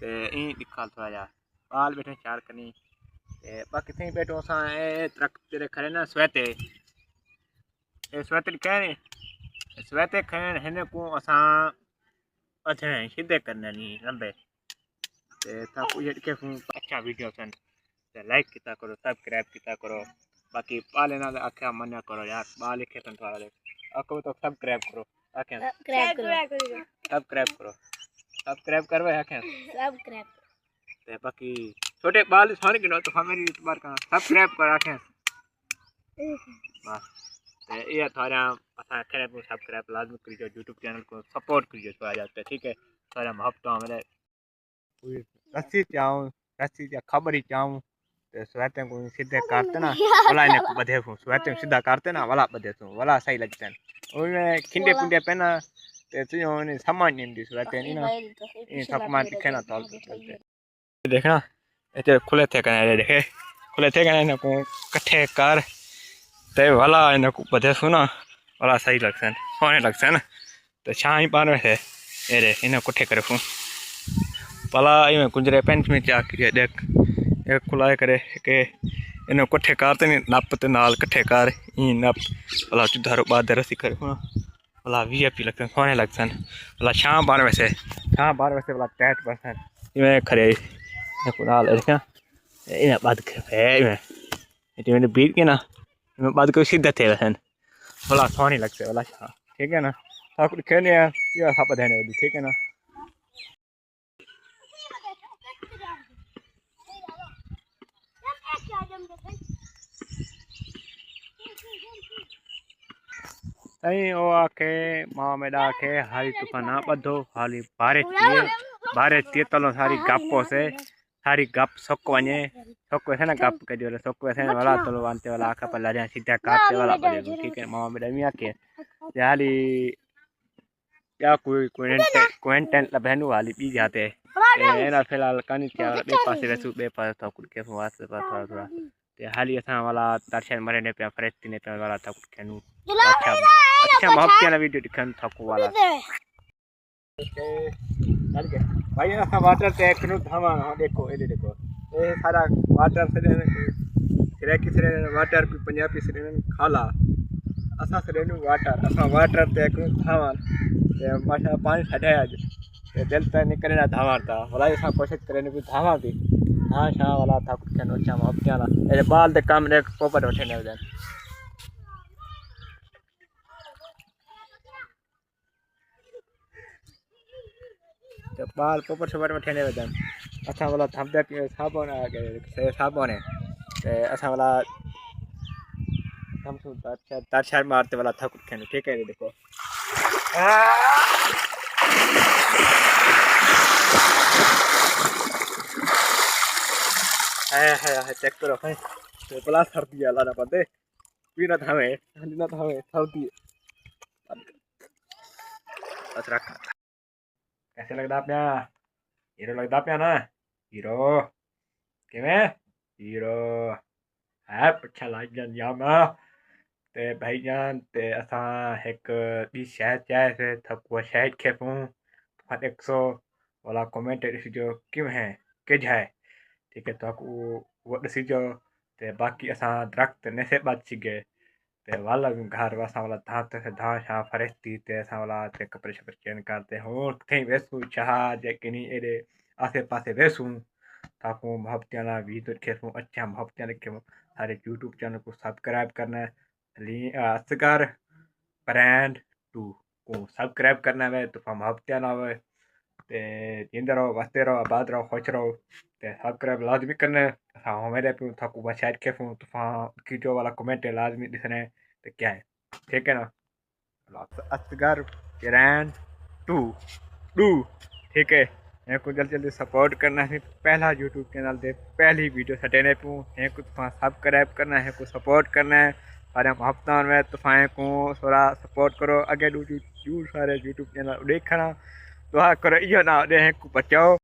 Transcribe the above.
ते ई दिखा थोड़ा जा बाल बैठे चार कनी ते बाकी थी बैठो असां ए ट्रक तेरे खड़े ना स्वेते ए स्वेते कहने स्वेते खैन हिन को असां अच्छा सीधे करने नहीं लंबे ते था ये के अच्छा वीडियो सन ते लाइक किता करो सब्सक्राइब किता करो बाकी पाले ना आख्या मना करो यार बाल लिखे तन थोड़ा दे आपको तो सब्सक्राइब करो आख्या सब्सक्राइब करो सब्सक्राइब करवे आख्या सब्सक्राइब ते बाकी छोटे बाल सारे गिनो तो मेरी बार का सब्सक्राइब कर आख्या बस ते ये थारा असा करे को सब्सक्राइब लाजमी करियो YouTube चैनल को सपोर्ट करियो तो आ जाते ठीक है सारा महत्व मेरे रस्सी चाहूं रस्सी या खबर ही चाहूं तो स्वाते को सीधे काटते ना वाला इन्हें को बधे को स्वाते सीधा काटते ना वाला बधे तो वाला सही लगता है उनमें खिंडे कुंडे पे ना ते तुझे उन्हें सामान नहीं दी स्वाते नहीं ना इन सामान दिखे ना तो देखना इधर खुले थे कने देखे खुले थे कने को कट्ठे कर ते वाला इन्हें को बधे सुना वाला सही लगता है सोने लगता है ना तो शाही पार में है ये इन्हें कुठे करे फूं पला इमें कुंजरे पेंट में क्या किया देख एक खुलाए करे के इन्हें कुठे करते नहीं नापते नाल कट्ठे कर ई नप पला चुधारो बाद रसी करे फूं पला वीआईपी लगते हैं सोने लगते हैं पला शाम बार वैसे पला टैट परसेंट इमें खरे नाल देखा इन्हें बाद है इमें बीट के ना इमें बाद को सीधा थे वैसे भला सोनी लगते वाला ठीक है ना ठाकुर खेने या खाप देने वाली ठीक है ना तई ओ आके मां मेडा के हाली तूफाना बधो हाली बारे तलो सारी गप्पो से सारी गप सोक वने सोक वैसे ना गप के जो सोक वैसे वाला तलो वांते वाला आका पर लाजा सीधा काटते वाला पड़े ठीक है मां मेडा मिया के हाली क्या कोई क्वेंटेंट लबेनु वाली पी जाते ए ना फिलहाल कानी क्या बे पासे वसु बे पास था कुछ के वास्ते थोड़ा थोड़ा ते हाली असा वाला दर्शन मरे ने पे फरेती ने पे वाला था कुछ केनु अच्छा महत्व वाला वीडियो दिखन था को वाला भाई असा वाटर टैंक नु धामा देखो ए देखो ए सारा वाटर से किसरे वाटर पे पंजाबी से खाला असा से वाटर टैंक नु धामा माशा पानी छाया आज दिल तो निकले ना धावा था वाला ऐसा कोशिश करे ने धावा भी हाँ शाह वाला था कुछ कहना अच्छा महत्व वाला ए बाल दे काम ने पोपट उठे ने वजन तो बाल पोपट से उठे ने वजन अच्छा वाला थम दे के साबुन आ गए साबुन है ते अच्छा वाला हम सुनता अच्छा दर्शन मारते वाला था कुछ कहना ठीक है देखो है चेक करो है तो पला सर्दी वाला ना पते पीना था मैं ना था मैं सर्दी बस रखा कैसे लगता आपने हीरो लगता आपने ना हीरो के में हीरो है अच्छा लाइक जान यामा ते भाईजान ते असा एक बी शहर चाहे से थको शहर खेपूं फट 100 वाला कमेंट जो क्यों है के जाए ठीक है तो वो दसीजो ते बाकी असा दरख्त नसे बच गए ते वाला घर असा वाला धात से धा शा फरेस्ती ते असा वाला ते कपड़े शपड़े चेंज करते हो कहीं वेसू चाह जे किनी एरे आसे पासे वेसू ताकू महत्याला वीडियो खेसू अच्छा महत्याला के सारे यूट्यूब चैनल को सब्सक्राइब करना असगर ब्रांड 2 को सब्सक्राइब करना है तो महत्याला ते जिंदा रहो बसते रहो आबाद रहो खुश रहो ते सब्सक्राइब लाजमी करना हाँ मेरे पे थाकू बशायद के फोन तूफान कीटो वाला कमेंट है लाजमी दिखने तो क्या है ठीक है ना असगर ब्रांड 2 ठीक है मैं को जल्दी जल्दी सपोर्ट करना है पहला यूट्यूब चैनल दे पहली वीडियो सटेने पू है को तूफान सब्सक्राइब करना है को सपोर्ट करना है सारे हफ्ता में तूफान को थोड़ा सपोर्ट करो अगे सारे यूट्यूब चैनल देखना दुआ करो इो ना को बचाओ।